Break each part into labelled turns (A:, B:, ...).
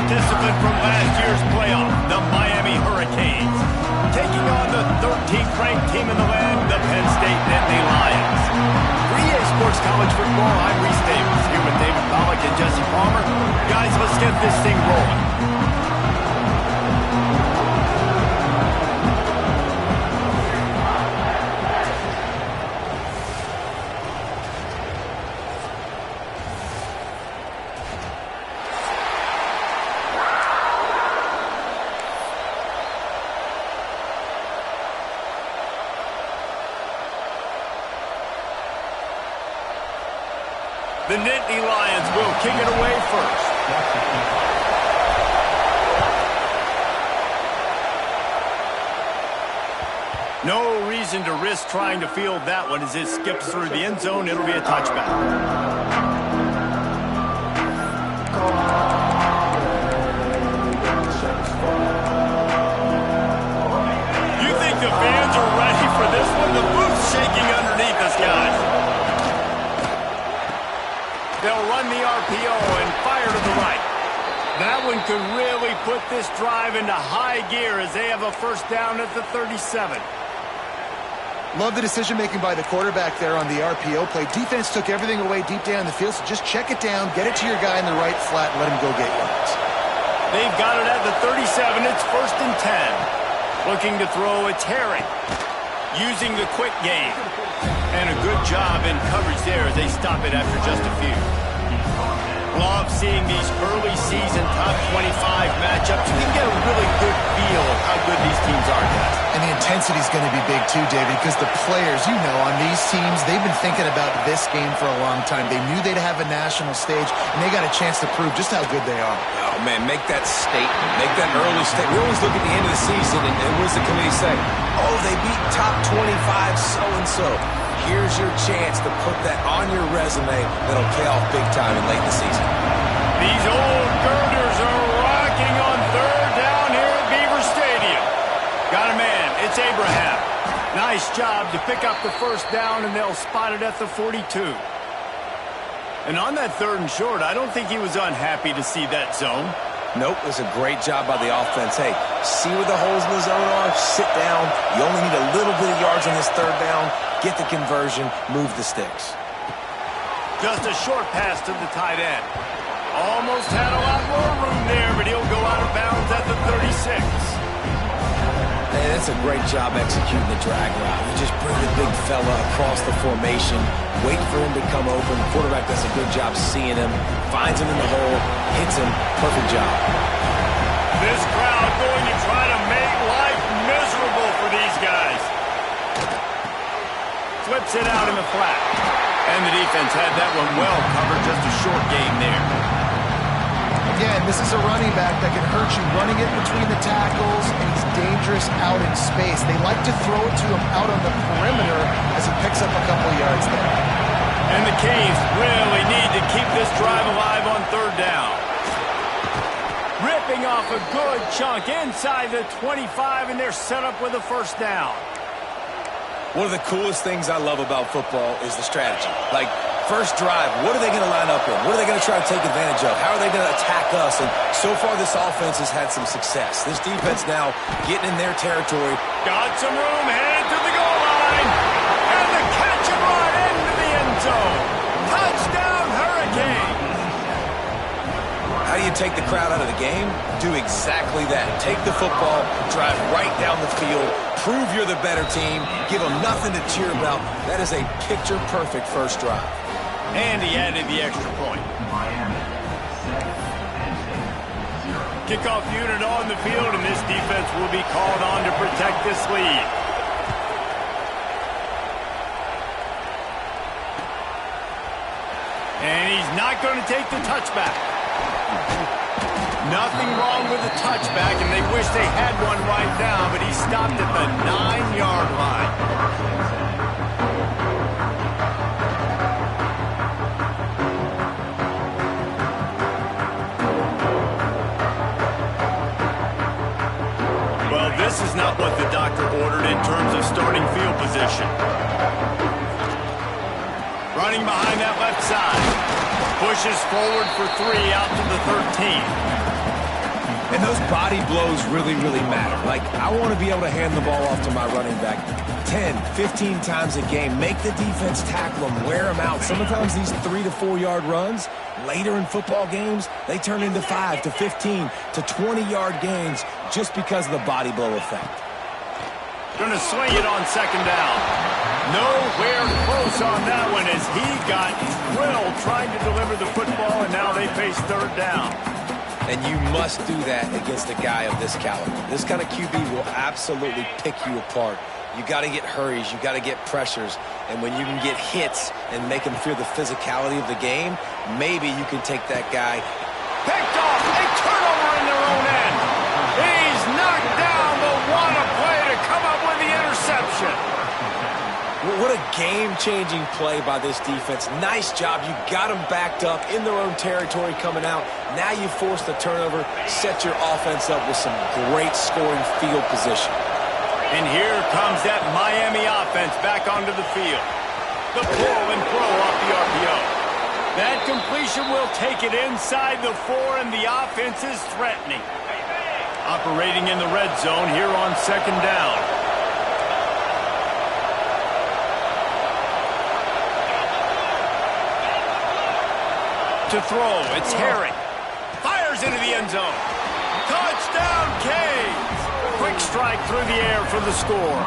A: participant from last year's playoff, the Miami Hurricanes. Taking on the 13th ranked team in the land, the Penn State Nittany Lions. For EA Sports College Football, I'm Reese Davis, here with David Pollack and Jesse Palmer. Guys, let's get this thing rolling. The Nittany Lions will kick it away first. No reason to risk trying to field that one as it skips through the end zone. It'll be a touchback. You think the fans are ready for this one? The booth's shaking underneath us, guys. They'll run the RPO and fire to the right. That one could really put this drive into high gear as they have a first down at the 37.
B: Love the decision-making by the quarterback there on the RPO play. Defense took everything away deep down the field, so just check it down, get it to your guy in the right flat, and let him go get yards.
A: They've got it at the 37. It's 1st and 10. Looking to throw, it's Herring. Using the quick game. And a good job in coverage there as they stop it after just a few. Love seeing these early season top 25 matchups. You can get a really good feel of how good these teams are, guys.
B: And the intensity is going to be big too, David, because the players, you know, on these teams, they've been thinking about this game for a long time. They knew they'd have a national stage, and they got a chance to prove just how good they are.
C: Oh, man, make that statement. Make that early statement. We always look at the end of the season, and what does the committee say? Oh, they beat top 25 so-and-so. Here's your chance to put that on your resume that'll pay off big time in late in the season.
A: These old girders are rocking on 3rd down here at Beaver Stadium. Got a man. It's Abraham. Nice job to pick up the first down, and they'll spot it at the 42. And on that 3rd and short, I don't think he was unhappy to see that zone.
C: Nope, it was a great job by the offense. Hey, see where the holes in the zone are? Sit down. You only need a little bit of yards on this 3rd down. Get the conversion, move the sticks.
A: Just a short pass to the tight end. Almost had a lot more room there, but he'll go out of bounds at the 36.
C: Hey, that's a great job executing the drag route. You just bring the big fella across the formation, wait for him to come open. The quarterback does a good job seeing him, finds him in the hole, hits him. Perfect job.
A: This crowd going to try to make life miserable for these guys. Flips it out in the flat. And the defense had that one well covered. Just a short game there.
B: Again, this is a running back that can hurt you, running it between the tackles, and he's dangerous out in space. They like to throw it to him out on the perimeter as he picks up a couple of yards there.
A: And the Canes really need to keep this drive alive on 3rd down. Ripping off a good chunk inside the 25, and they're set up with a first down.
C: One of the coolest things I love about football is the strategy. Like, first drive, what are they going to line up in? What are they going to try to take advantage of? How are they going to attack us? And so far, this offense has had some success. This defense now getting in their territory.
A: Got some room, headed to the goal line. And the catch and run into the end zone. Touchdown, Hurricane.
C: How do you take the crowd out of the game? Do exactly that. Take the football, drive right down the field, prove you're the better team, give them nothing to cheer about. That is a picture-perfect first drive.
A: And he added the extra point. Kickoff unit on the field, and this defense will be called on to protect this lead. And he's not going to take the touchback. Nothing wrong with the touchback, and they wish they had one right now, but he stopped at the 9-yard line. Well, this is not what the doctor ordered in terms of starting field position. Running behind that left side. Pushes forward for 3 out to the 13.
C: And those body blows really, really matter. Like, I want to be able to hand the ball off to my running back 10, 15 times a game. Make the defense tackle them, wear them out. Sometimes these 3 to 4 yard runs, later in football games, they turn into 5 to 15 to 20-yard gains just because of the body blow effect.
A: Going to swing it on second down. Nowhere close on that one as he got drilled trying to deliver the football, and now they face third down.
C: And you must do that against a guy of this caliber. This kind of QB will absolutely pick you apart. You got to get hurries. You got to get pressures. And when you can get hits and make him feel the physicality of the game, maybe you can take that guy.
A: Picked off. A turnover in their own end. He's knocked down, but what a play to come up with the interception.
C: What a game-changing play by this defense. Nice job. You got them backed up in their own territory coming out. Now you force the turnover, set your offense up with some great scoring field position.
A: And here comes that Miami offense back onto the field. The pull and throw off the RPO. That completion will take it inside the 4, and the offense is threatening. Operating in the red zone here on second down. To throw, it's Herring. Fires into the end zone. Touchdown, Canes! Quick strike through the air for the score.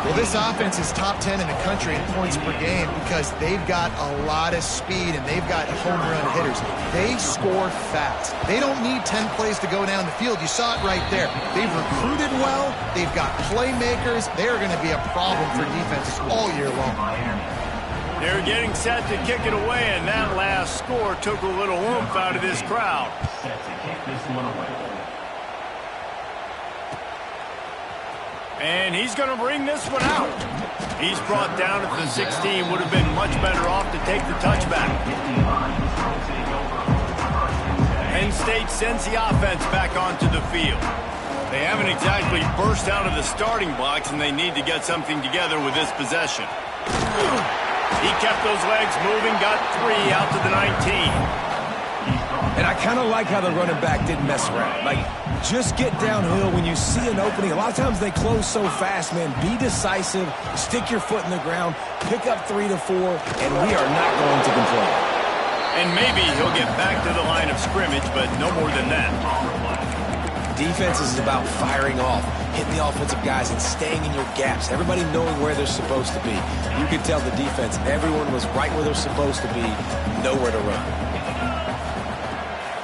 B: Well, this offense is top 10 in the country in points per game because they've got a lot of speed and they've got home run hitters. They score fast. They don't need 10 plays to go down the field. You saw it right there. They've recruited well. They've got playmakers. They're going to be a problem for defenses all year long.
A: They're getting set to kick it away, and that last score took a little oomph out of this crowd. And he's going to bring this one out. He's brought down at the 16. Would have been much better off to take the touchback. Penn State sends the offense back onto the field. They haven't exactly burst out of the starting blocks, and they need to get something together with this possession. He kept those legs moving, got 3 out to the 19.
C: And I kind of like how the running back didn't mess around. Like, just get downhill when you see an opening. A lot of times they close so fast, man. Be decisive, stick your foot in the ground, pick up 3 to 4, and we are not going to complain.
A: And maybe he'll get back to the line of scrimmage, but no more than that.
C: Defense is about firing off, hitting the offensive guys and staying in your gaps. Everybody knowing where they're supposed to be. You could tell the defense, everyone was right where they're supposed to be, nowhere to run.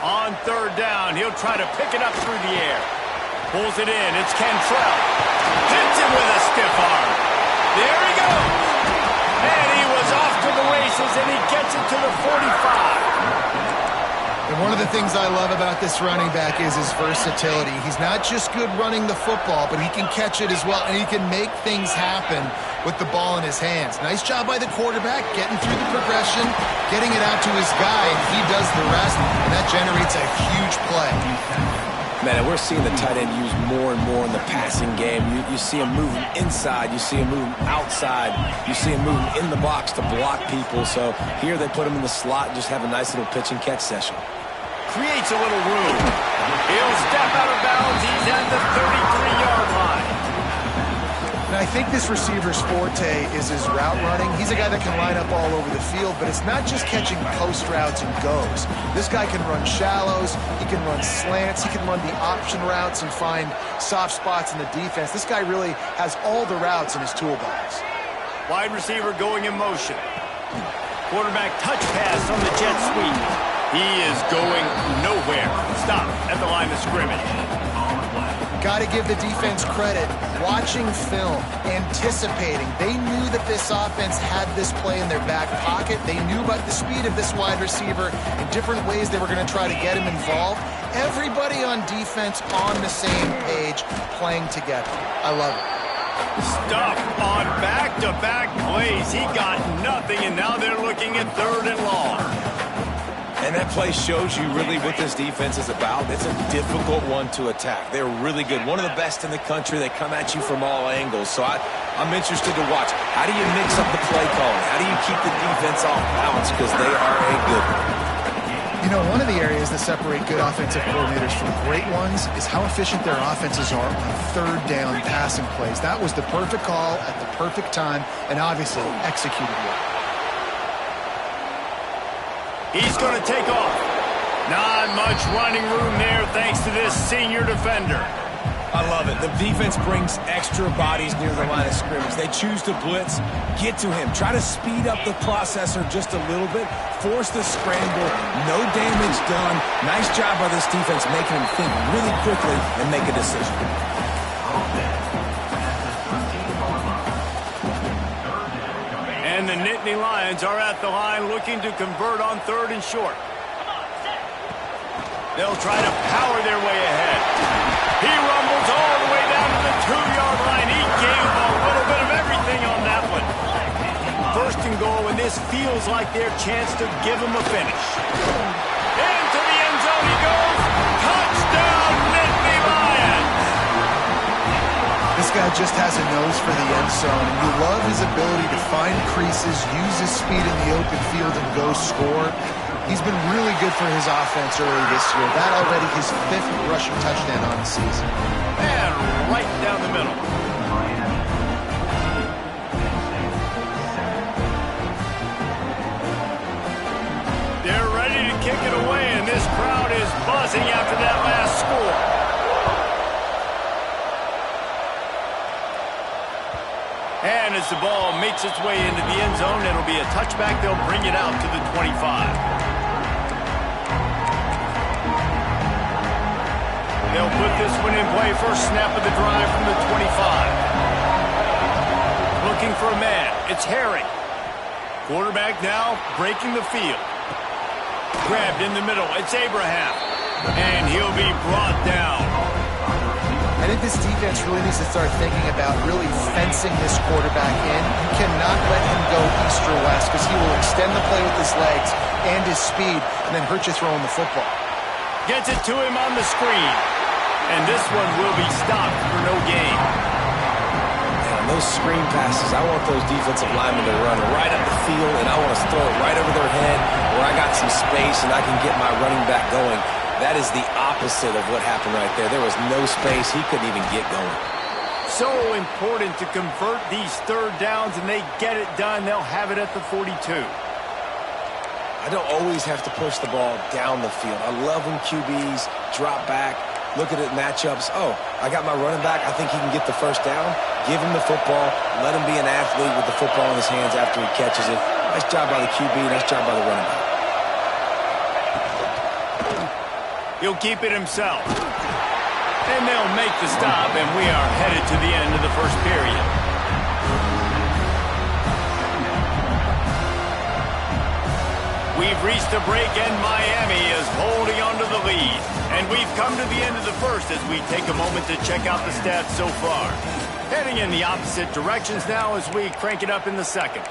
A: On third down, he'll try to pick it up through the air. Pulls it in, it's Cantrell. Hits it with a stiff arm. There he goes. And he was off to the races, and he gets it to the 45.
B: And one of the things I love about this running back is his versatility. He's not just good running the football, but he can catch it as well, and he can make things happen with the ball in his hands. Nice job by the quarterback, getting through the progression, getting it out to his guy, and he does the rest, and that generates a huge play.
C: Man, and we're seeing the tight end used more and more in the passing game. You see him moving inside. You see him moving outside. You see him moving in the box to block people. So here they put him in the slot and just have a nice little pitch and catch session.
A: Creates a little room. He'll step out of bounds. He's at the 33-yard line.
B: And I think this receiver's forte is his route running. He's a guy that can line up all over the field, but it's not just catching post routes and goes. This guy can run shallows, he can run slants, he can run the option routes and find soft spots in the defense. This guy really has all the routes in his toolbox.
A: Wide receiver going in motion. Quarterback touch pass on the jet sweep. He is going nowhere. Stop at the line of scrimmage.
B: Got to give the defense credit. Watching film, anticipating. They knew that this offense had this play in their back pocket. They knew about the speed of this wide receiver and different ways they were going to try to get him involved. Everybody on defense on the same page, playing together. I love it.
A: Stuff on back-to-back plays. He got nothing, and now they're looking at 3rd and long.
C: And that play shows you really what this defense is about. It's a difficult one to attack. They're really good. One of the best in the country. They come at you from all angles. So I'm interested to watch. How do you mix up the play calling? How do you keep the defense off balance? Because they are a good one.
B: You know, one of the areas that separate good offensive coordinators from great ones is how efficient their offenses are on third down passing plays. That was the perfect call at the perfect time and obviously executed well.
A: He's going to take off. Not much running room there thanks to this senior defender.
C: I love it. The defense brings extra bodies near the line of scrimmage. They choose to blitz, get to him, try to speed up the processor just a little bit, force the scramble, no damage done. Nice job by this defense making him think really quickly and make a decision.
A: And the Nittany Lions are at the line looking to convert on 3rd and short. They'll try to power their way ahead. He rumbles all the way down to the 2-yard line. He gave a little bit of everything on that one. 1st and goal, and this feels like their chance to give him a finish. Into the end zone he goes. Touchdown, Nittany Lions!
B: This guy just has a nose for the end zone, and you love his ability to find creases, use his speed in the open field, and go score. He's been really good for his offense early this year. That already his 5th rushing touchdown on the season.
A: And right down the middle. They're ready to kick it away, and this crowd is buzzing after that last score. And as the ball makes its way into the end zone, it'll be a touchback. They'll bring it out to the 25. They'll put this one in play. First snap of the drive from the 25. Looking for a man. It's Herring. Quarterback now breaking the field. Grabbed in the middle. It's Abraham. And he'll be brought down.
B: I think this defense really needs to start thinking about really fencing this quarterback in. You cannot let him go east or west because he will extend the play with his legs and his speed and then hurt you throwing the football.
A: Gets it to him on the screen. And this one will be stopped for no gain.
C: And those screen passes, I want those defensive linemen to run right up the field, and I want to throw it right over their head where I got some space and I can get my running back going. That is the opposite of what happened right there. There was no space. He couldn't even get going.
A: So important to convert these 3rd downs, and they get it done. They'll have it at the 42.
C: I don't always have to push the ball down the field. I love when QBs drop back, look at it matchups. Oh, I got my running back. I think he can get the 1st down. Give him the football. Let him be an athlete with the football in his hands after he catches it. Nice job by the QB. Nice job by the running back.
A: He'll keep it himself. And they'll make the stop, and we are headed to the end of the 1st period. We've reached a break, and Miami is holding on to the lead. And we've come to the end of the 1st as we take a moment to check out the stats so far. Heading in the opposite directions now as we crank it up in the 2nd.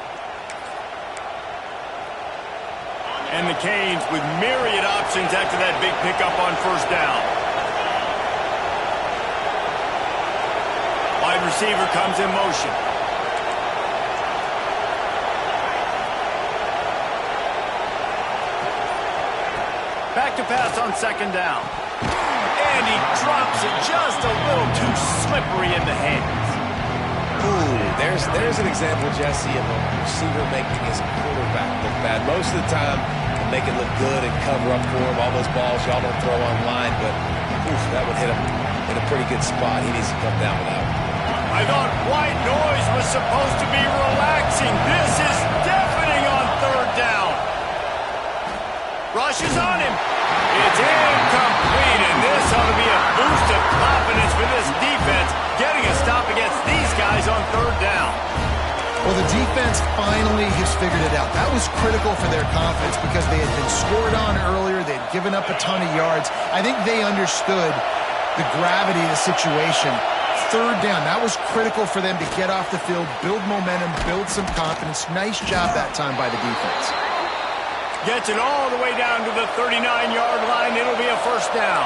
A: And the Canes with myriad options after that big pickup on 1st down. Wide receiver comes in motion. Back to pass on 2nd down. And he drops it just a little too slippery in the hands.
C: Ooh, there's an example, Jesse, of a receiver making his quarterback look bad. Most of the time, they make it look good and cover up for him. All those balls y'all don't throw online, but oof, that would hit him in a pretty good spot. He needs to come down with that one.
A: I thought white noise was supposed to be relaxing. This is deafening on 3rd down. Rush is on him. It's incomplete, and this ought to be a boost of confidence for this defense, getting a stop against these guys on 3rd down.
B: Well, the defense finally has figured it out. That was critical for their confidence because they had been scored on earlier. They had given up a ton of yards. I think they understood the gravity of the situation. 3rd down, that was critical for them to get off the field, build momentum, build some confidence. Nice job that time by the defense.
A: Gets it all the way down to the 39-yard line. It'll be a 1st down.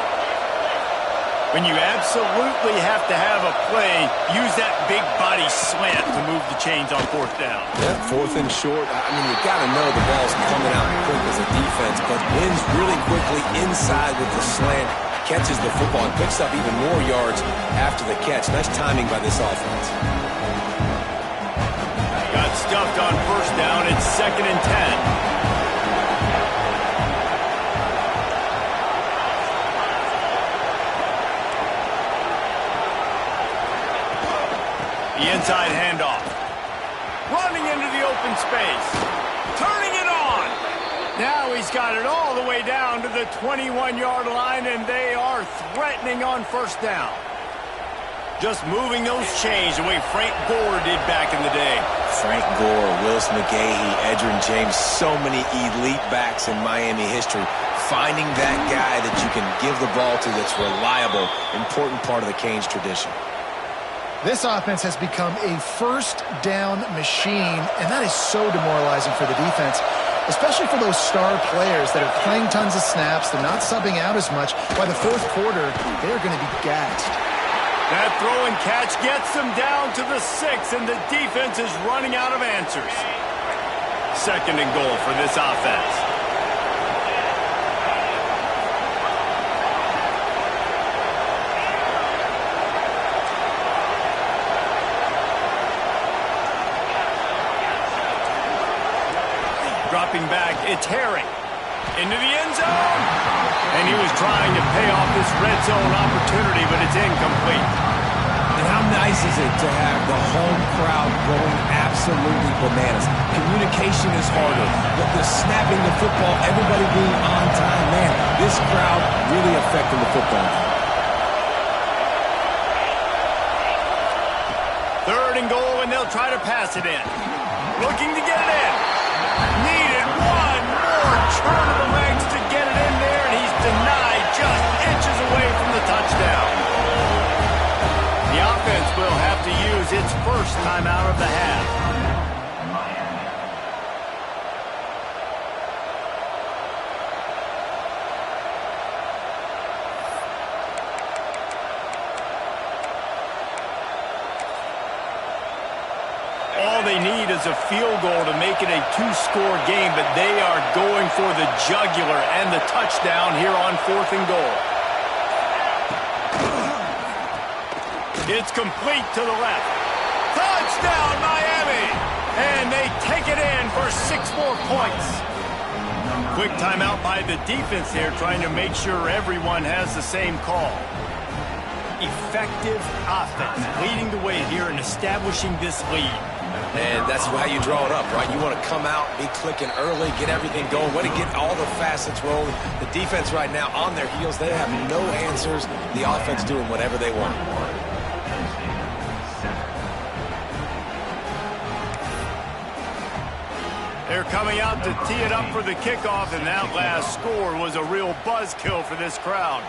A: When you absolutely have to have a play, use that big body slant to move the chains on fourth down.
C: Yeah, fourth and short. I mean, you got to know the ball's coming out quick as a defense, but wins really quickly inside with the slant, catches the football, and picks up even more yards after the catch. Nice timing by this offense.
A: Got stuffed on first down. It's 2nd and 10. The inside handoff. Running into the open space. Turning it on. Now he's got it all the way down to the 21-yard line, and they are threatening on first down. Just moving those chains the way Frank Gore did back in the day.
C: Frank Gore, Willis McGahee, Edgerrin James, so many elite backs in Miami history. Finding that guy that you can give the ball to that's reliable, important part of the Canes tradition.
B: This offense has become a first down machine, and that is so demoralizing for the defense, especially for those star players that are playing tons of snaps. They're not subbing out as much. By the fourth quarter, they're going to be gassed.
A: That throw and catch gets them down to the 6, and the defense is running out of answers. 2nd and goal for this offense. Dropping back, it's Herring. Into the end zone. And he was trying to pay off this red zone opportunity, but it's incomplete.
C: And how nice is it to have the home crowd going absolutely bananas? Communication is harder. The snapping the football, everybody being on time. Man, this crowd really affecting the football.
A: 3rd and goal, and they'll try to pass it in. Looking to get it in. Needed one more turn of the legs to get it in there, and he's denied just inches away from the touchdown. The offense will have to use its first timeout of the half. All they need is a field goal to make it a 2-score game, but they are going for the jugular and the touchdown here on 4th and goal. It's complete to the left. Touchdown, Miami! And they take it in for 6 more points. Quick timeout by the defense here, trying to make sure everyone has the same call. Effective offense leading the way here and establishing this lead.
C: And that's how you draw it up, right? You want to come out, be clicking early, get everything going, want to get all the facets rolling. The defense right now on their heels, they have no answers. The offense doing whatever they want.
A: They're coming out to tee it up for the kickoff, and that last score was a real buzzkill for this crowd.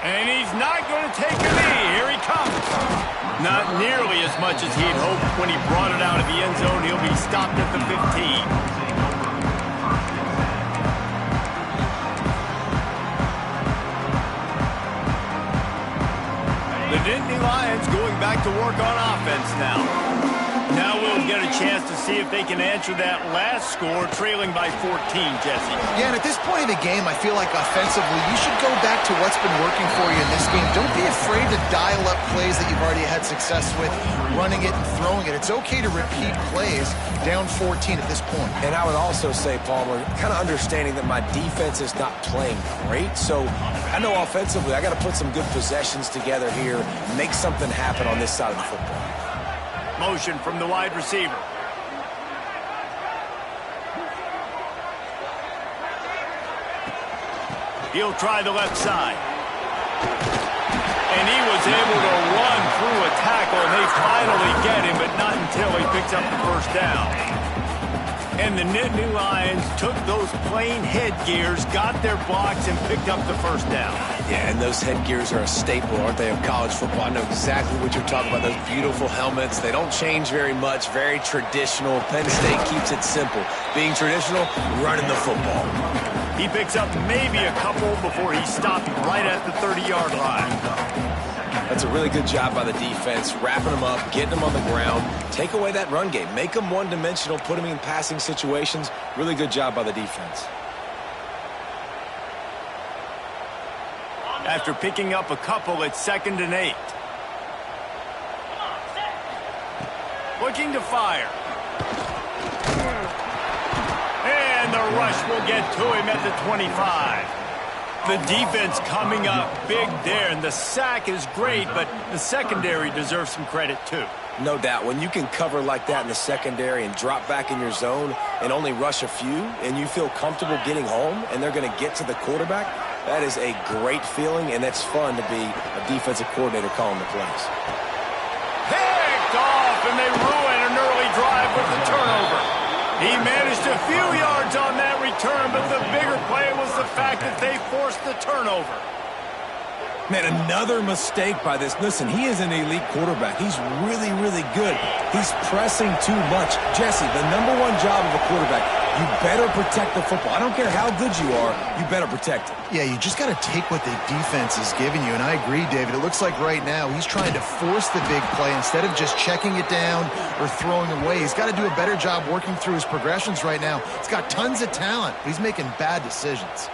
A: And he's not going to take a knee. Here he comes. Not nearly as much as he'd hoped when he brought it out of the end zone. He'll be stopped at the 15. The Nittany Lions going back to work on offense now. Now we'll get a chance to see if they can answer that last score, trailing by 14, Jesse.
B: Yeah, and at this point in the game, I feel like offensively, you should go back to what's been working for you in this game. Don't be afraid to dial up plays that you've already had success with, running it and throwing it. It's okay to repeat plays down 14 at this point.
C: And I would also say, Palmer, kind of understanding that my defense is not playing great, so I know offensively I got to put some good possessions together here, make something happen on this side of the football.
A: Motion from the wide receiver. He'll try the left side. And he was able to run through a tackle, and they finally get him, but not until he picks up the first down. And the Nittany Lions took those plain headgears, got their blocks, and picked up the first down.
C: Yeah, and those headgears are a staple, aren't they, of college football? I know exactly what you're talking about, those beautiful helmets. They don't change very much, very traditional. Penn State keeps it simple. Being traditional, running the football.
A: He picks up maybe a couple before he stopped right at the 30-yard line.
C: That's a really good job by the defense, wrapping them up, getting them on the ground. Take away that run game. Make them one-dimensional, put them in passing situations. Really good job by the defense.
A: After picking up a couple, it's 2nd and 8. Looking to fire. And the rush will get to him at the 25. The defense coming up big there, and the sack is great, but the secondary deserves some credit too.
C: No doubt. When you can cover like that in the secondary and drop back in your zone and only rush a few, and you feel comfortable getting home and they're going to get to the quarterback, that is a great feeling, and it's fun to be a defensive coordinator calling the plays.
A: Picked off, and they ruin an early drive with the turnover. He managed a few yards on that return, but the bigger play was the fact that they forced the turnover.
C: Man, another mistake by this. Listen, he is an elite quarterback. He's really, really good. He's pressing too much. Jesse, the number one job of a quarterback, you better protect the football. I don't care how good you are, you better protect it.
B: Yeah, you just got to take what the defense is giving you, and I agree, David. It looks like right now he's trying to force the big play instead of just checking it down or throwing away. He's got to do a better job working through his progressions right now. He's got tons of talent, but he's making bad decisions.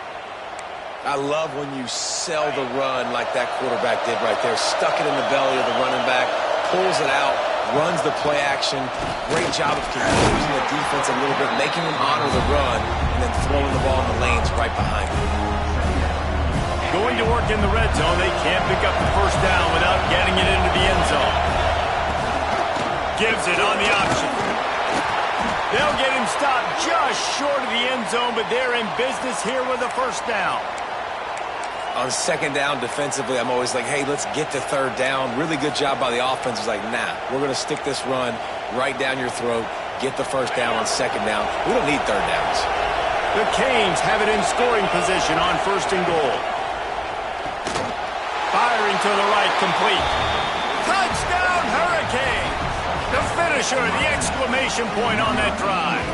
C: I love when you sell the run like that quarterback did right there. Stuck it in the belly of the running back, pulls it out, runs the play action. Great job of confusing the defense a little bit, making them honor the run, and then throwing the ball in the lanes right behind him.
A: Going to work in the red zone, they can't pick up the first down without getting it into the end zone. Gives it on the option. They'll get him stopped just short of the end zone, but they're in business here with a first down.
C: On 2nd down defensively, I'm always like, hey, let's get to 3rd down. Really good job by the offense. It's like, nah, we're going to stick this run right down your throat, get the first down on 2nd down. We don't need 3rd downs.
A: The Canes have it in scoring position on 1st and goal. Firing to the right, complete. Touchdown, Hurricanes! The finisher, the exclamation point on that drive.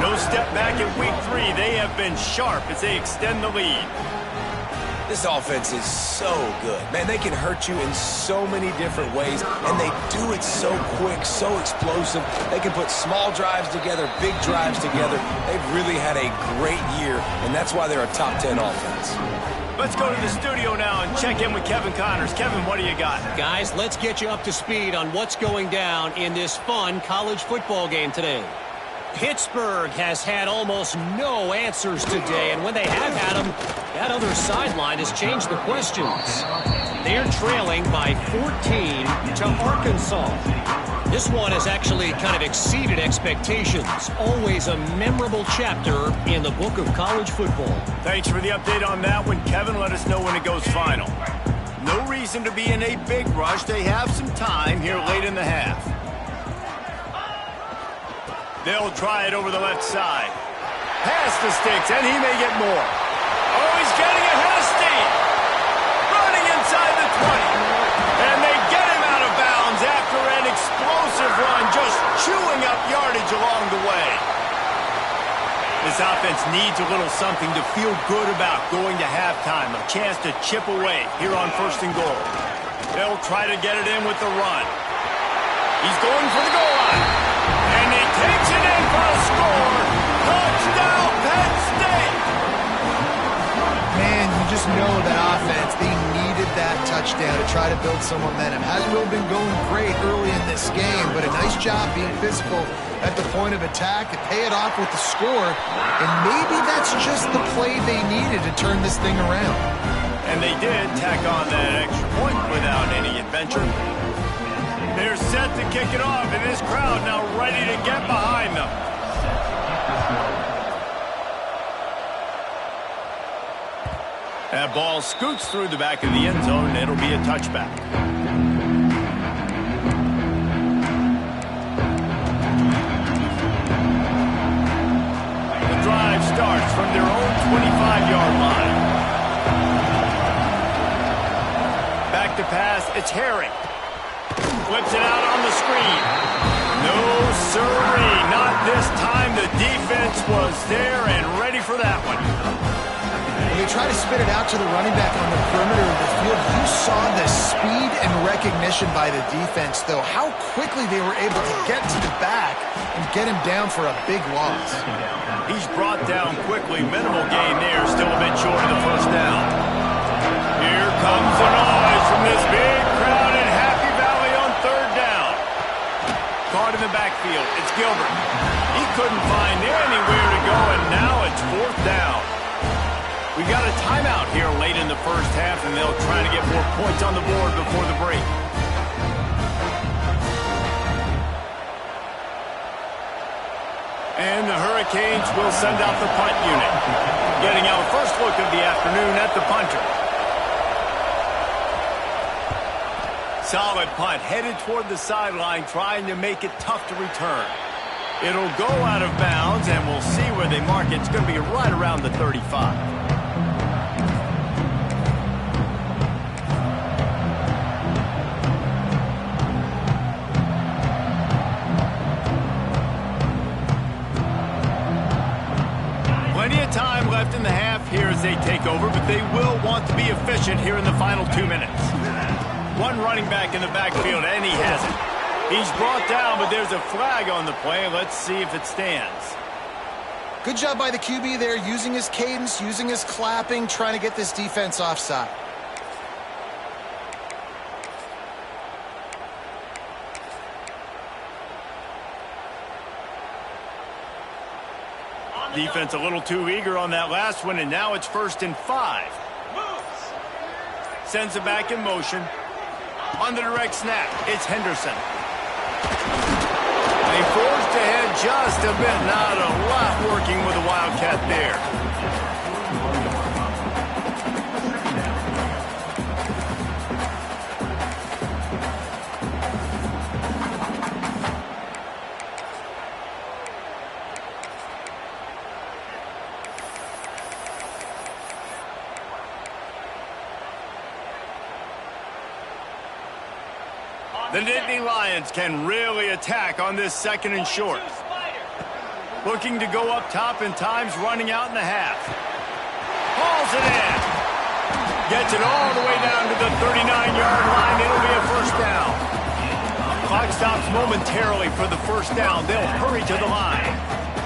A: No step back in week 3. They have been sharp as they extend the lead.
C: This offense is so good. Man, they can hurt you in so many different ways, and they do it so quick, so explosive. They can put small drives together, big drives together. They've really had a great year, and that's why they're a top 10 offense.
A: Let's go to the studio now and check in with Kevin Connors. Kevin, what do you got?
D: Guys, let's get you up to speed on what's going down in this fun college football game today. Pittsburgh has had almost no answers today, and when they have had them, that other sideline has changed the questions. They're trailing by 14 to Arkansas. This one has actually kind of exceeded expectations. Always a memorable chapter in the book of college football.
A: Thanks for the update on that one, Kevin. Let us know when it goes final. No reason to be in a big rush. They have some time here late in the half. They'll try it over the left side. Pass the sticks, and he may get more. Oh, he's getting ahead of steam. Running inside the 20. And they get him out of bounds after an explosive run, just chewing up yardage along the way. This offense needs a little something to feel good about going to halftime. A chance to chip away here on 1st and goal. They'll try to get it in with the run. He's going for the goal line. And he takes it in for a score. Touchdown, Penn State!
B: Man, you just know that offense, they needed that touchdown to try to build some momentum. Hasn't really been going great early in this game, but a nice job being physical at the point of attack to pay it off with the score. And maybe that's just the play they needed to turn this thing around.
A: And they did tack on that extra point without any adventure. They're set to kick it off, and this crowd now ready to get behind them. That ball scoots through the back of the end zone, and it'll be a touchback. The drive starts from their own 25-yard line. It's Herring. Flips it out on the screen. No, sirree. Not this time. The defense was there and ready for that one.
B: When they try to spit it out to the running back on the perimeter of the field, you saw the speed and recognition by the defense, though, how quickly they were able to get to the back and get him down for a big loss.
A: He's brought down quickly. Minimal gain there. Still a bit short of the first down. Here comes the noise from this big crowd in Happy Valley on third down. Caught in the backfield. It's Gilbert. He couldn't find anywhere to go, and now it's fourth down. We got a timeout here late in the first half, and they'll try to get more points on the board before the break. And the Hurricanes will send out the punt unit. Getting our first look of the afternoon at the punter. Solid punt, headed toward the sideline, trying to make it tough to return. It'll go out of bounds, and we'll see where they mark it. It's going to be right around the 35. Plenty of time left in the half here as they take over, but they will want to be efficient here in the final 2 minutes. One running back in the backfield, and he has it. He's brought down, but there's a flag on the play. Let's see if it stands.
B: Good job by the QB there, using his cadence, using his clapping, trying to get this defense offside.
A: Defense a little too eager on that last one, and now it's 1st and 5. Sends it back in motion. On the direct snap, it's Henderson. They forced ahead just a bit. Not a lot working with the Wildcat there. The Nittany Lions can really attack on this 2nd and short. Looking to go up top, and time's running out in the half. Hauls it in. Gets it all the way down to the 39-yard line. It'll be a first down. Clock stops momentarily for the first down. They'll hurry to the line.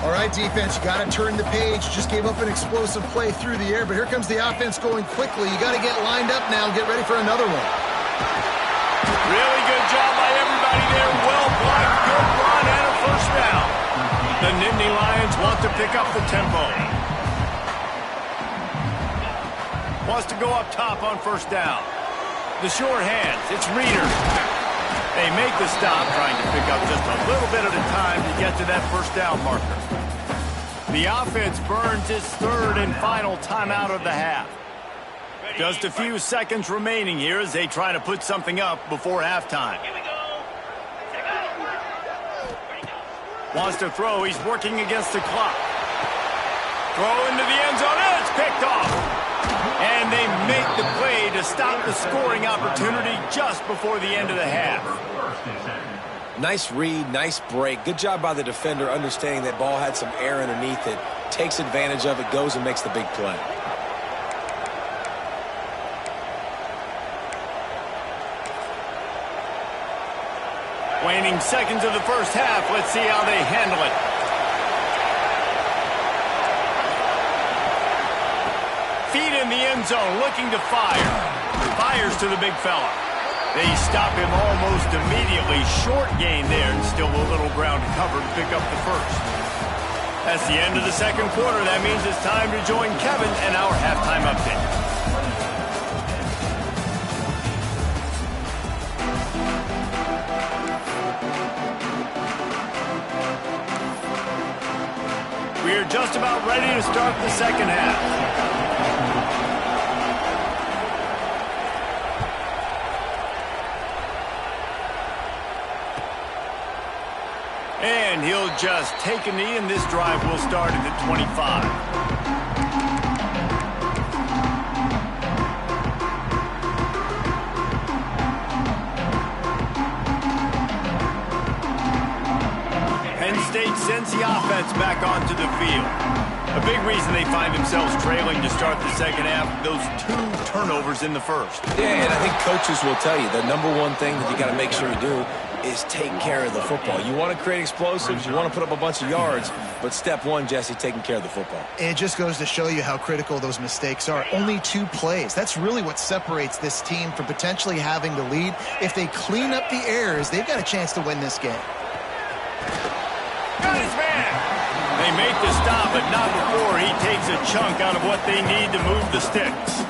B: All right, defense, you got to turn the page. Just gave up an explosive play through the air, but here comes the offense going quickly. You got to get lined up now and get ready for another one.
A: Really good job by everybody there. Well blocked, good run, and a first down. The Nittany Lions want to pick up the tempo. Wants to go up top on first down. The short hands, it's Reeder. They make the stop, trying to pick up just a little bit at a time to get to that first down marker. The offense burns its 3rd and final timeout of the half. Just a few seconds remaining here as they try to put something up before halftime. Wants to throw. He's working against the clock. Throw into the end zone. And it's picked off. And they make the play to stop the scoring opportunity just before the end of the half.
C: Nice read, nice break. Good job by the defender understanding that ball had some air underneath it. Takes advantage of it, goes and makes the big play.
A: Waning seconds of the first half. Let's see how they handle it. Feet in the end zone, looking to fire. Fires to the big fella. They stop him almost immediately. Short gain there, and still a little ground to cover to pick up the first. That's the end of the 2nd quarter. That means it's time to join Kevin and our halftime update. We're just about ready to start the 2nd half. And he'll just take a knee, and this drive will start at the 25. State sends the offense back onto the field. A big reason they find themselves trailing to start the second half, those 2 turnovers in the first.
C: Yeah, and I think coaches will tell you the number one thing that you got to make sure you do is take care of the football. You want to create explosives, you want to put up a bunch of yards, but step one, Jesse, taking care of the football.
B: It just goes to show you how critical those mistakes are. Only 2 plays. That's really what separates this team from potentially having the lead. If they clean up the errors, they've got a chance to win this game.
A: Got his man. They make the stop, but not before he takes a chunk out of what they need to move the sticks.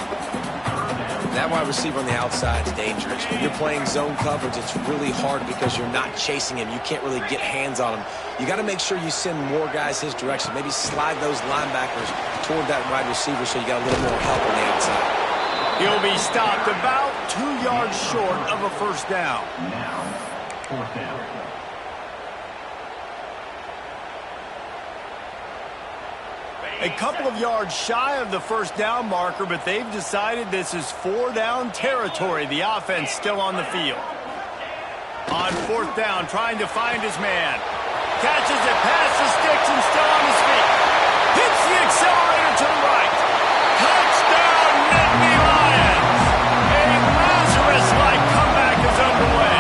C: That wide receiver on the outside is dangerous. When you're playing zone coverage, it's really hard because you're not chasing him. You can't really get hands on him. You got to make sure you send more guys his direction. Maybe slide those linebackers toward that wide receiver so you got a little more help on the outside.
A: He'll be stopped about 2 yards short of a first down.
E: Fourth down.
A: A couple of yards shy of the first down marker, but they've decided this is 4-down territory. The offense still on the field. On 4th down, trying to find his man. Catches it past the sticks and still on his feet. Hits the accelerator to the right. Touchdown, Nittany Lions! A Lazarus-like comeback is underway.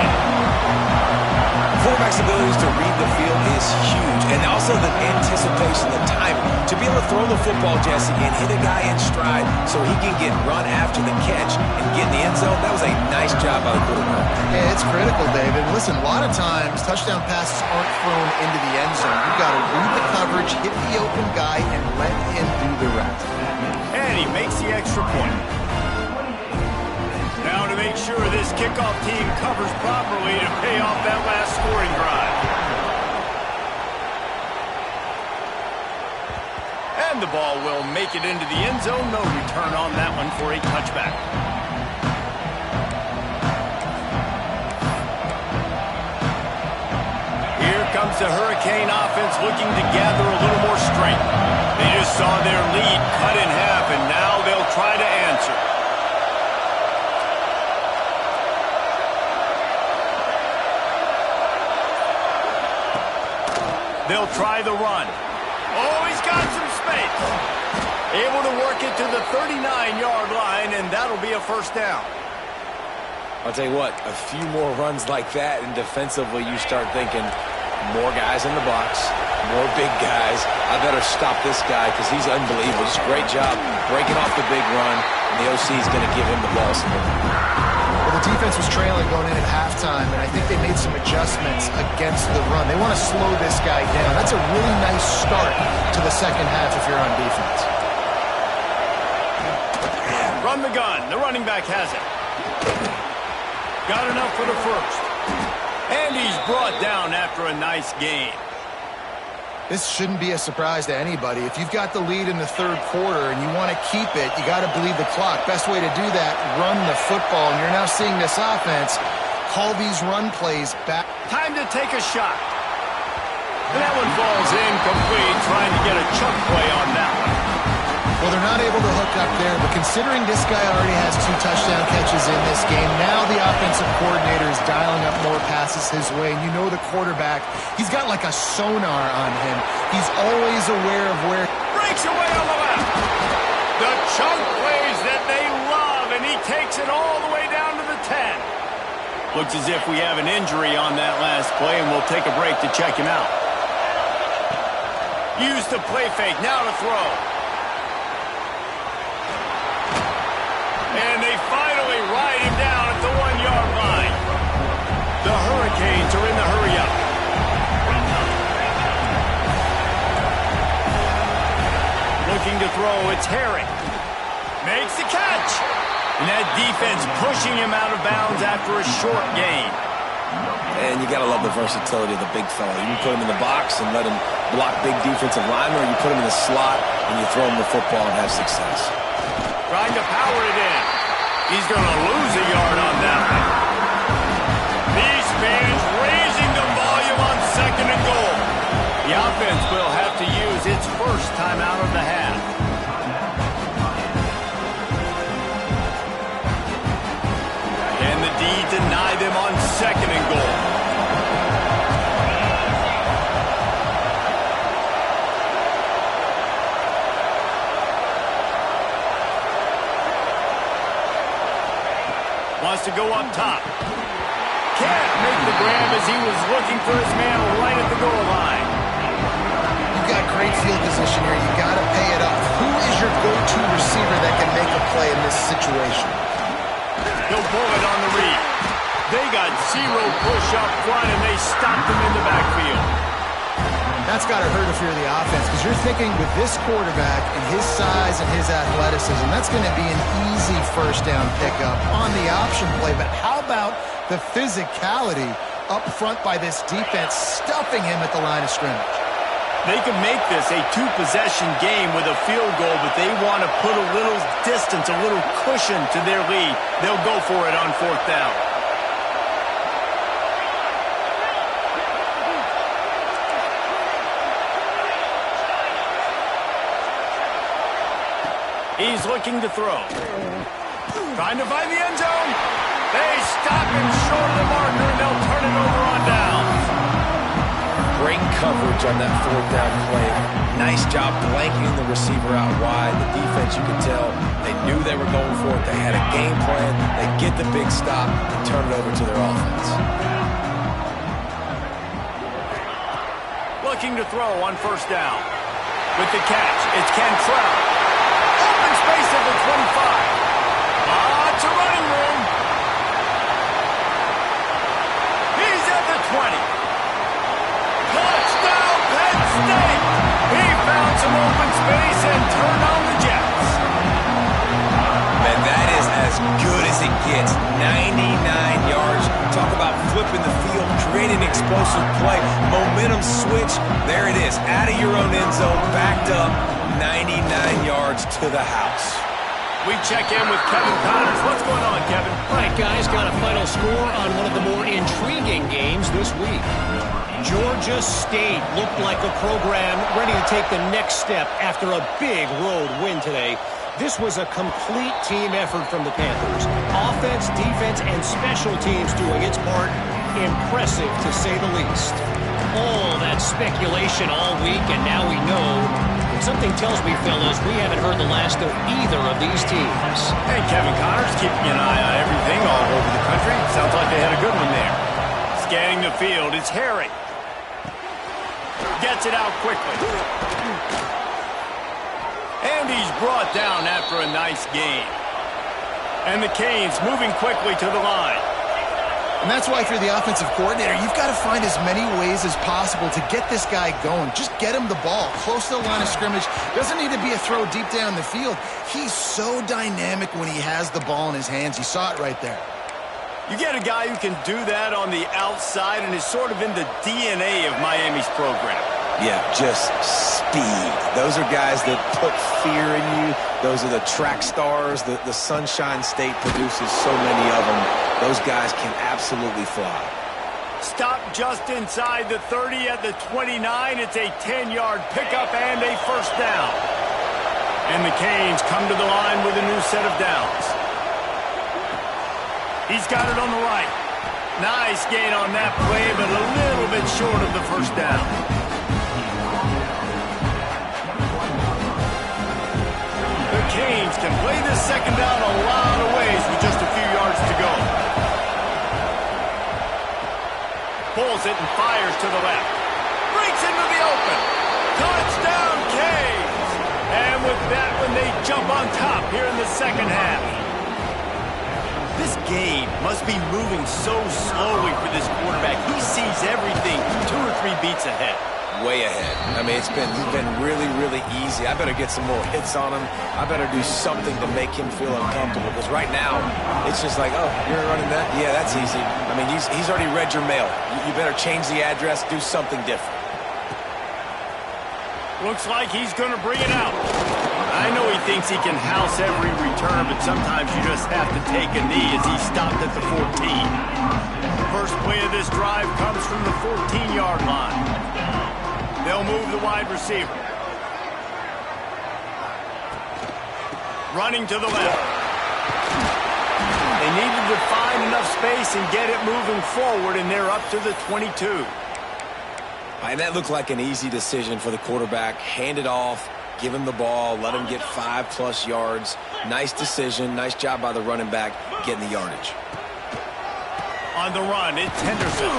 C: Quarterback's abilities to read the field is huge, and also the anticipation, the timing. To be able to throw the football, Jesse, and hit a guy in stride so he can get run after the catch and get in the end zone, that was a nice job by the quarterback.
B: Yeah, it's critical, David. Listen, a lot of times touchdown passes aren't thrown into the end zone. You've got to read the coverage, hit the open guy, and let him do the rest.
A: And he makes the extra point. Now to make sure this kickoff team covers properly to pay off that last scoring drive. And the ball will make it into the end zone. No return on that one for a touchback. Here comes the Hurricane offense looking to gather a little more strength. They just saw their lead cut in half, and now they'll try to answer. They'll try the run. Oh, he's got some space. Able to work it to the 39-yard line, and that'll be a first down.
C: I'll tell you what, a few more runs like that, and defensively you start thinking more guys in the box, more big guys. I better stop this guy because he's unbelievable. Just a great job breaking off the big run, and the OC is going to give him the ball some more.
B: Well, the defense was trailing going in at halftime, and I think they made some adjustments against the run. They want to slow this guy down. That's a really nice start to the second half if you're on defense.
A: Run the gun. The running back has it. Got enough for the first. And he's brought down after a nice gain.
B: This shouldn't be a surprise to anybody. If you've got the lead in the third quarter and you want to keep it, you got to bleed the clock. Best way to do that, run the football. And you're now seeing this offense call these run plays back.
A: Time to take a shot. And that one falls incomplete, trying to get a chunk play on that one.
B: Well, they're not able to hook up there, but considering this guy already has 2 touchdown catches in this game, now the offensive coordinator is dialing up more passes his way. And you know the quarterback, he's got like a sonar on him. He's always aware of where...
A: Breaks away on the left. The chunk plays that they love, and he takes it all the way down to the 10. Looks as if we have an injury on that last play, and we'll take a break to check him out. Use the play fake, now to throw. And they finally ride him down at the 1-yard line. The Hurricanes are in the hurry-up. Looking to throw, it's Herring. Makes the catch. And that defense pushing him out of bounds after a short gain.
C: And you got to love the versatility of the big fella. You can put him in the box and let him block big defensive linemen, or you put him in the slot and you throw him the football and have success.
A: Trying to power it in. He's going to lose a yard on that one. These fans raising the volume on 2nd and goal. The offense will have to use its first timeout of the half. And the D deny them on 2nd and goal. to go up top. Can't make the grab as he was looking for his man right at the goal line.
B: You've got great field position here. You got to pay it off. Who is your go-to receiver that can make a play in this situation?
A: He'll pull it on the read. They got zero push up front, and they stopped him in the backfield.
B: That's got to hurt if you're the offense, because you're thinking with this quarterback and his size and his athleticism, that's going to be an easy first down pickup on the option play. But how about the physicality up front by this defense, stuffing him at the line of scrimmage?
A: They can make this a two-possession game with a field goal, but they want to put a little distance, a little cushion to their lead. They'll go for it on fourth down. He's looking to throw. Trying to find the end zone. They stop him short of the marker, and they'll turn it over on downs.
C: Great coverage on that fourth down play. Nice job blanketing the receiver out wide. The defense, you could tell, they knew they were going for it. They had a game plan. They get the big stop and turn it over to their offense.
A: Looking to throw on first down. With the catch, it's Cantrell. Open space at the 25. Lots of running room. He's at the 20. Touchdown, Penn State! He found some open space and turned on the Jets.
C: Man, that is as good as it gets. 99 yards. Talk about flipping the field, creating an explosive play. Momentum switch. There it is. Out of your own end zone, backed up. 99 yards to the house.
A: We check in with Kevin Connors. What's going on, Kevin?
D: All right, guys, got a final score on one of the more intriguing games this week. Georgia State looked like a program ready to take the next step after a big road win today. This was a complete team effort from the Panthers. Offense, defense, and special teams doing its part. Impressive, to say the least. All that speculation all week, and now we know. Something tells me, fellas, we haven't heard the last of either of these teams.
A: Hey, Kevin Connors keeping an eye on everything all over the country. Sounds like they had a good one there. Scanning the field, it's Harry. Gets it out quickly. And he's brought down after a nice game. And the Canes moving quickly to the line.
B: And that's why if you're the offensive coordinator, you've got to find as many ways as possible to get this guy going. Just get him the ball close to the line of scrimmage. Doesn't need to be a throw deep down the field. He's so dynamic when he has the ball in his hands. You saw it right there.
A: You get a guy who can do that on the outside and is sort of in the DNA of Miami's program.
C: Yeah, just speed. Those are guys that put fear in you. Those are the track stars. The Sunshine State produces so many of them. Those guys can absolutely fly.
A: Stop just inside the 30 at the 29. It's a 10-yard pickup and a first down. And the Canes come to the line with a new set of downs. He's got it on the right. Nice gain on that play, but a little bit short of the first down. The Canes can play this second down a lot of ways with just a few yards to go. Pulls it and fires to the left. Breaks into the open. Touchdown, Canes! And with that one, they jump on top here in the second half. This game must be moving so slowly for this quarterback. He sees everything 2 or 3 beats ahead.
C: Way ahead. I mean, he's been really, really easy. I better get some more hits on him. I better do something to make him feel uncomfortable. Because right now, it's just like, oh, you're running that? Yeah, that's easy. I mean, he's already read your mail. You better change the address, do something different.
A: Looks like he's going to bring it out. I know he thinks he can house every return, but sometimes you just have to take a knee as he stopped at the 14. First play of this drive comes from the 14-yard line. They'll move the wide receiver. Running to the left. They needed to find enough space and get it moving forward, and they're up to the 22.
C: And that looked like an easy decision for the quarterback. Hand it off, give him the ball, let him get 5+ yards. Nice decision, nice job by the running back getting the yardage.
A: On the run, it's Henderson.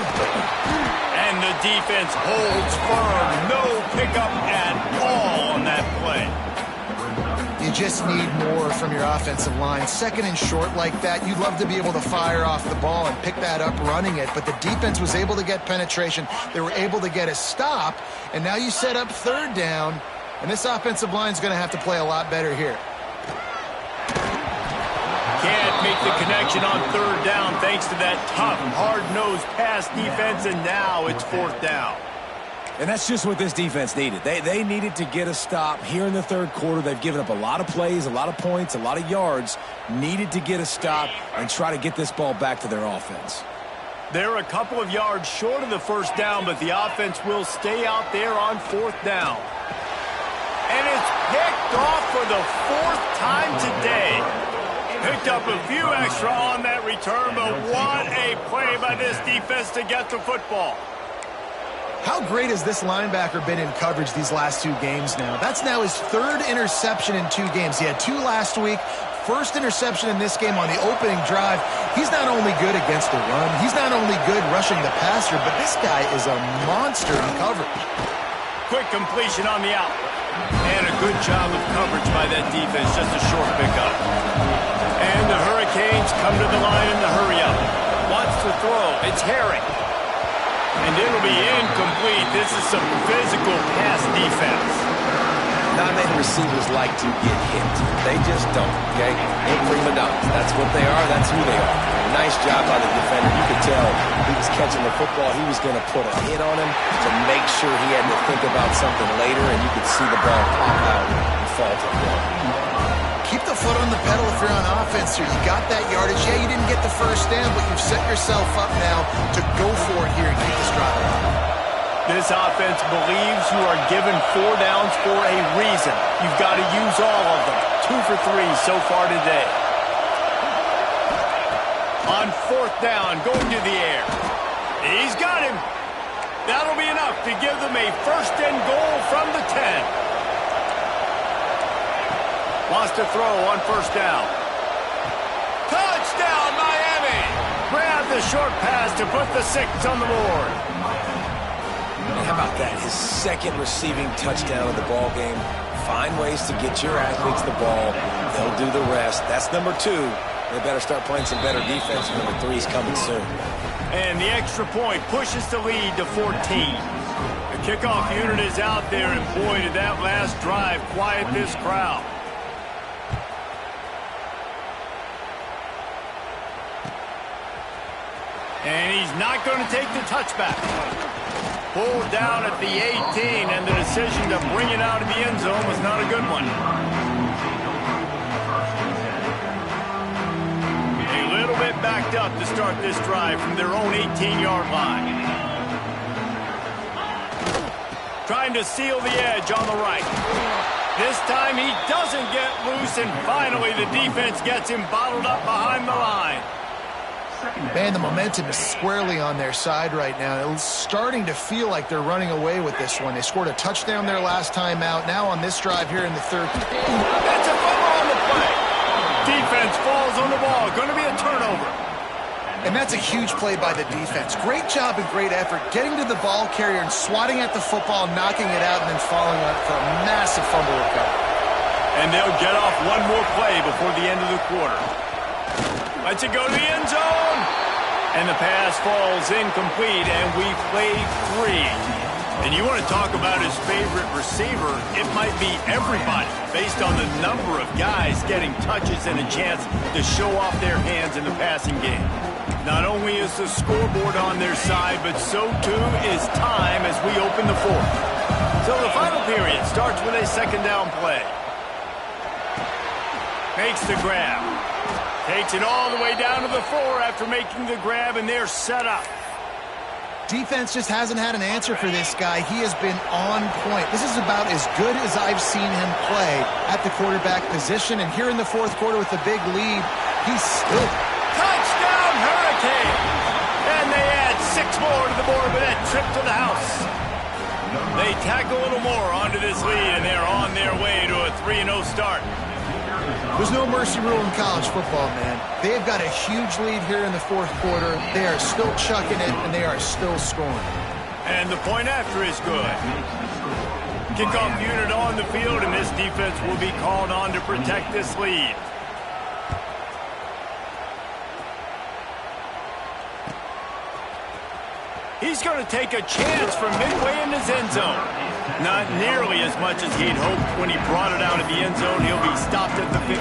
A: And the defense holds firm. No pickup at all on that play.
B: You just need more from your offensive line. Second and short like that, you'd love to be able to fire off the ball and pick that up running it, but the defense was able to get penetration. They were able to get a stop, and now you set up third down, and this offensive line is going to have to play a lot better here.
A: Can't make the connection on third down thanks to that tough, hard-nosed pass defense, and now it's fourth down.
C: And that's just what this defense needed. They needed to get a stop here in the third quarter. They've given up a lot of plays, a lot of points, a lot of yards. Needed to get a stop and try to get this ball back to their offense.
A: They're a couple of yards short of the first down, but the offense will stay out there on fourth down. And it's picked off for the fourth time today. Picked up a few extra on that return, but what a play by this defense to get the football.
B: How great has this linebacker been in coverage these last two games now? That's now his third interception in 2 games. He had 2 last week. First interception in this game on the opening drive. He's not only good against the run, he's not only good rushing the passer, but this guy is a monster in coverage.
A: Quick completion on the out. And a good job of coverage by that defense. Just a short pickup. And the Hurricanes come to the line in the hurry up. Wants to throw. It's Herring. And it'll be incomplete. This is some physical pass defense.
C: Not many receivers like to get hit. They just don't, okay? They're prima donnas. That's what they are. That's who they are. Nice job by the defender. You could tell he was catching the football. He was going to put a hit on him to make sure he had to think about something later, and you could see the ball pop out and fall to the ground.
B: Keep the foot on the pedal if you're on offense here. You got that yardage. Yeah, you didn't get the first down, but you've set yourself up now to go for it here and keep this drive alive.
A: This offense believes you are given 4 downs for a reason. You've got to use all of them. 2 for 3 so far today. On fourth down, going to the air. He's got him. That'll be enough to give them a first and goal from the 10. Wants to throw on first down. Touchdown, Miami! Grab the short pass to put the 6 on the board.
C: How about that? His second receiving touchdown of the ball game. Find ways to get your athletes the ball. They'll do the rest. That's number 2. They better start playing some better defense. Number 3 is coming soon.
A: And the extra point pushes the lead to 14. The kickoff unit is out there, and boy, did that last drive quiet this crowd. And he's not going to take the touchback. Pulled down at the 18, and the decision to bring it out of the end zone was not a good one. A little bit backed up to start this drive from their own 18-yard line. Trying to seal the edge on the right. This time he doesn't get loose, and finally the defense gets him bottled up behind the line.
B: Man, the momentum is squarely on their side right now. It's starting to feel like they're running away with this one. They scored a touchdown their last time out. Now on this drive here in the third.
A: That's a fumble on the play. Defense falls on the ball. Going to be a turnover.
B: And that's a huge play by the defense. Great job and great effort getting to the ball carrier and swatting at the football, knocking it out, and then falling on it for a massive fumble recovery.
A: And they'll get off one more play before the end of the quarter. Lets it go to the end zone. And the pass falls incomplete, and we played 3. And you want to talk about his favorite receiver, it might be everybody, based on the number of guys getting touches and a chance to show off their hands in the passing game. Not only is the scoreboard on their side, but so too is time as we open the 4th. So the final period starts with a second down play. Makes the grab. Takes it all the way down to the 4 after making the grab, and they're set up.
B: Defense just hasn't had an answer for this guy. He has been on point. This is about as good as I've seen him play at the quarterback position. And here in the 4th quarter with a big lead, he's still.
A: Touchdown, Hurricane! And they add 6 more to the board with that trip to the house. They tack a little more onto this lead, and they're on their way to a 3-0 start.
B: There's no mercy rule in college football, man. They've got a huge lead here in the fourth quarter. They are still chucking it, and they are still scoring.
A: And the point after is good. Kickoff unit on the field, and this defense will be called on to protect this lead. He's going to take a chance from midway in his end zone. Not nearly as much as he'd hoped when he brought it out of the end zone. He'll be stopped at the 15.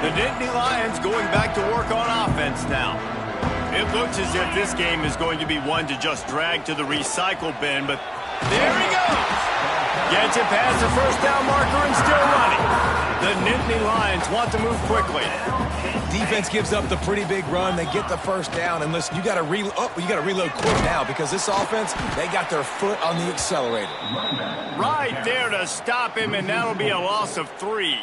A: The Nittany Lions going back to work on offense now. It looks as if this game is going to be one to just drag to the recycle bin, but there he goes. Gets it past the first down marker and still running. The Nittany Lions want to move quickly.
C: Defense gives up the pretty big run. They get the first down, and listen, you got to reload quick now because this offense, they got their foot on the accelerator.
A: Right there to stop him, and that'll be a loss of 3.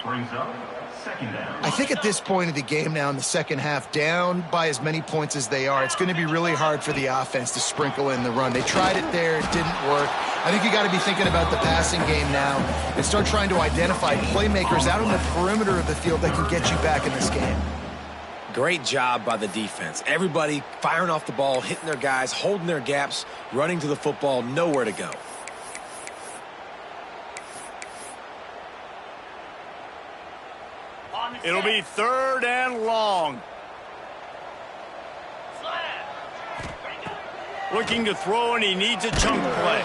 B: I think at this point of the game now in the second half, down by as many points as they are, it's going to be really hard for the offense to sprinkle in the run. They tried it there. It didn't work. I think you got to be thinking about the passing game now and start trying to identify playmakers out on the perimeter of the field that can get you back in this game.
C: Great job by the defense. Everybody firing off the ball, hitting their guys, holding their gaps, running to the football, nowhere to go.
A: It'll be 3rd and long. Looking to throw, and he needs a chunk play.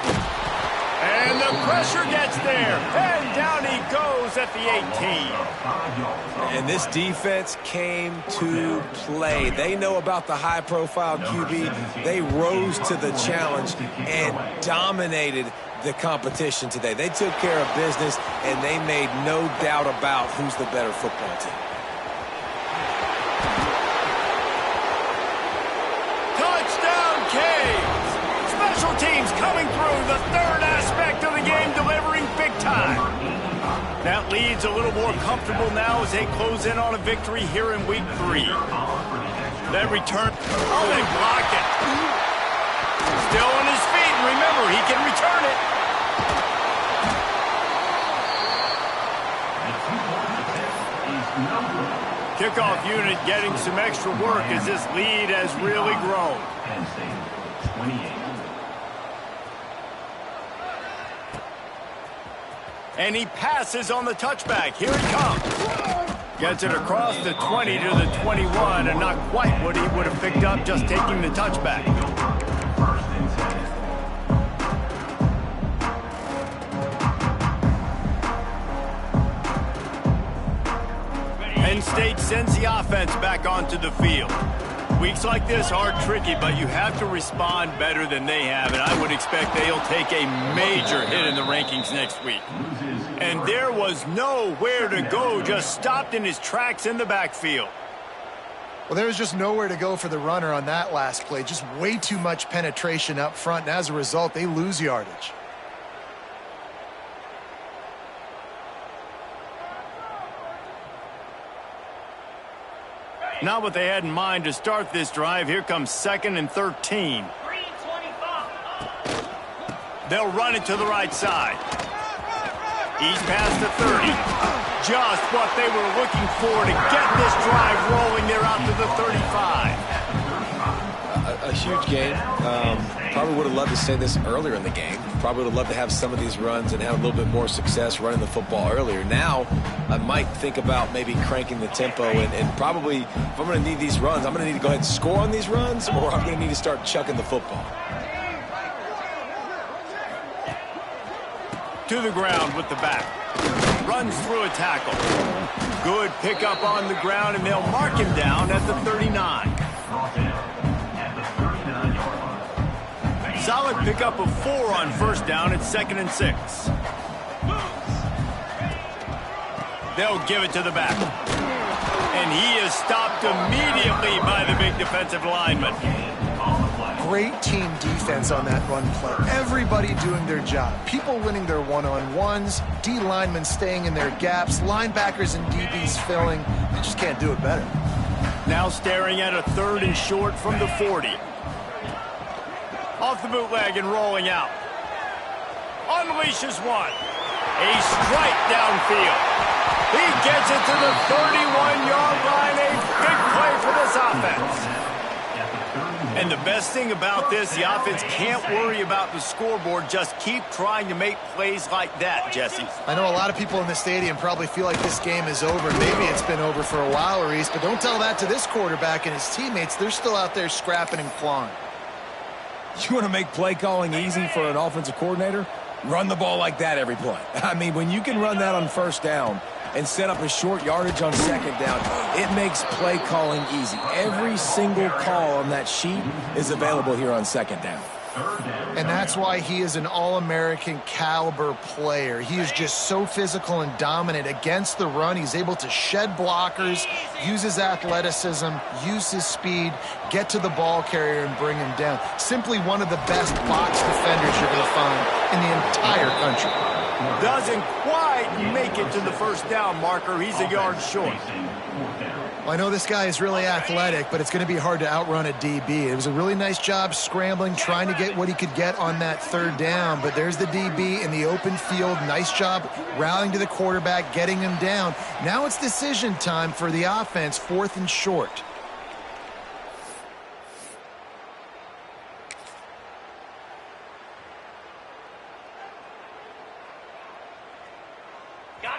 A: And the pressure gets there. And down he goes at the 18.
C: And this defense came to play. They know about the high-profile QB. They rose to the challenge and dominated the competition today. They took care of business, and they made no doubt about who's the better football team.
A: Touchdown, Canes! Special teams coming through, the third aspect of the game, delivering big time. That lead's a little more comfortable now as they close in on a victory here in week 3. That return, they block it. Still on his feet, and remember, he can return it. Kickoff unit getting some extra work as this lead has really grown. And he passes on the touchback. Here he comes. Gets it across the 20 to the 21, and not quite what he would have picked up just taking the touchback. Penn State sends the offense back onto the field. Weeks like this are tricky, but you have to respond better than they have, and I would expect they'll take a major hit in the rankings next week. And there was nowhere to go, just stopped in his tracks in the backfield.
B: Well, there was just nowhere to go for the runner on that last play. Just way too much penetration up front, and as a result, they lose yardage.
A: Not what they had in mind to start this drive. Here comes 2nd and 13. They'll run it to the right side. He's past the 30. Just what they were looking for to get this drive rolling. They're out to the 35.
C: A huge game. Probably would have loved to say this earlier in the game. Probably would have loved to have some of these runs and have a little bit more success running the football earlier. Now, I might think about maybe cranking the tempo and probably, if I'm going to need these runs, I'm going to need to go ahead and score on these runs, or I'm going to need to start chucking the football.
A: To the ground with the back. Runs through a tackle. Good pickup on the ground, and they'll mark him down at the 39. Solid pickup of 4 on first down at 2nd and 6. They'll give it to the back. And he is stopped immediately by the big defensive lineman.
B: Great team defense on that run play. Everybody doing their job. People winning their one-on-ones, D linemen staying in their gaps, linebackers and DBs filling. They just can't do it better.
A: Now staring at a 3rd and short from the 40. Off the bootleg and rolling out. Unleashes one. A strike downfield. He gets it to the 31-yard line. A big play for this offense. And the best thing about this, the offense can't worry about the scoreboard. Just keep trying to make plays like that, Jesse.
B: I know a lot of people in the stadium probably feel like this game is over. Maybe it's been over for a while, Reese, but don't tell that to this quarterback and his teammates. They're still out there scrapping and clawing.
C: You want to make play calling easy for an offensive coordinator? Run the ball like that every play. I mean, when you can run that on first down and set up a short yardage on second down, it makes play calling easy. Every single call on that sheet is available here on second down.
B: And that's why he is an All-American caliber player. He is just so physical and dominant against the run. He's able to shed blockers, use his athleticism, use his speed, get to the ball carrier and bring him down. Simply one of the best box defenders you're going to find in the entire country.
A: Doesn't quite make it to the first down marker. He's a yard short.
B: Well, I know this guy is really athletic, but it's going to be hard to outrun a DB. It was a really nice job scrambling, trying to get what he could get on that third down, but there's the DB in the open field. Nice job rallying to the quarterback, getting him down. Now it's decision time for the offense, 4th and short.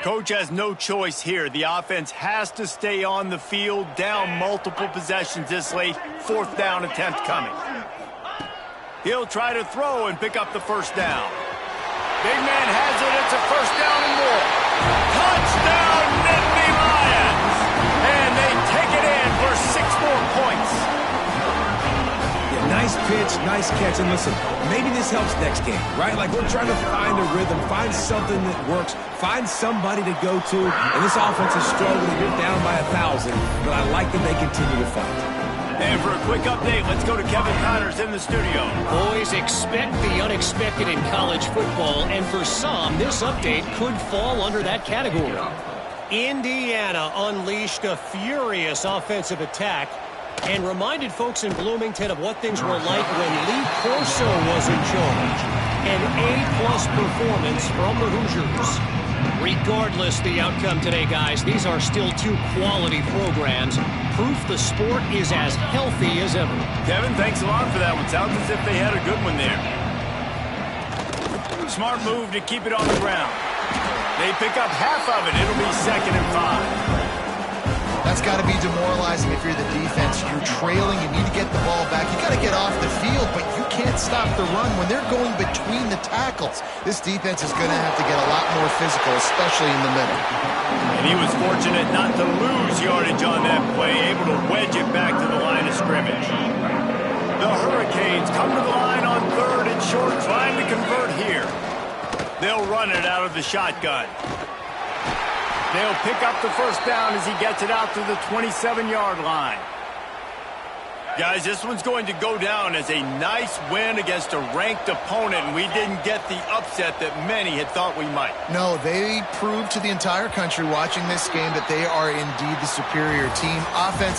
A: Coach has no choice here. The offense has to stay on the field, down multiple possessions this late. 4th down attempt coming. He'll try to throw and pick up the first down. Big man has it. It's a first down and more. Touchdown, Nittany Lions! And they take it in for 6 more points.
C: Nice pitch, nice catch, and listen, maybe this helps next game, right? Like we're trying to find a rhythm, find something that works, find somebody to go to, and this offense is struggling. You're down by 1,000, but I like that they continue to fight.
A: And for a quick update, let's go to Kevin Connors in the studio.
D: Boys, expect the unexpected in college football, and for some, this update could fall under that category. Indiana unleashed a furious offensive attack and reminded folks in Bloomington of what things were like when Lee Corso was in charge. An A-plus performance from the Hoosiers. Regardless the outcome today, guys, these are still 2 quality programs. Proof the sport is as healthy as ever.
A: Kevin, thanks a lot for that one. Sounds as if they had a good one there. Smart move to keep it on the ground. They pick up half of it. It'll be 2nd and 5.
B: That's got to be demoralizing if you're the defense. You're trailing, you need to get the ball back. You got to get off the field, but you can't stop the run when they're going between the tackles. This defense is going to have to get a lot more physical, especially in the middle.
A: And he was fortunate not to lose yardage on that play, able to wedge it back to the line of scrimmage. The Hurricanes come to the line on 3rd and short, trying to convert here. They'll run it out of the shotgun. They'll pick up the first down as he gets it out to the 27-yard line. Guys, this one's going to go down as a nice win against a ranked opponent, and we didn't get the upset that many had thought we might.
B: No, they proved to the entire country watching this game that they are indeed the superior team. Offense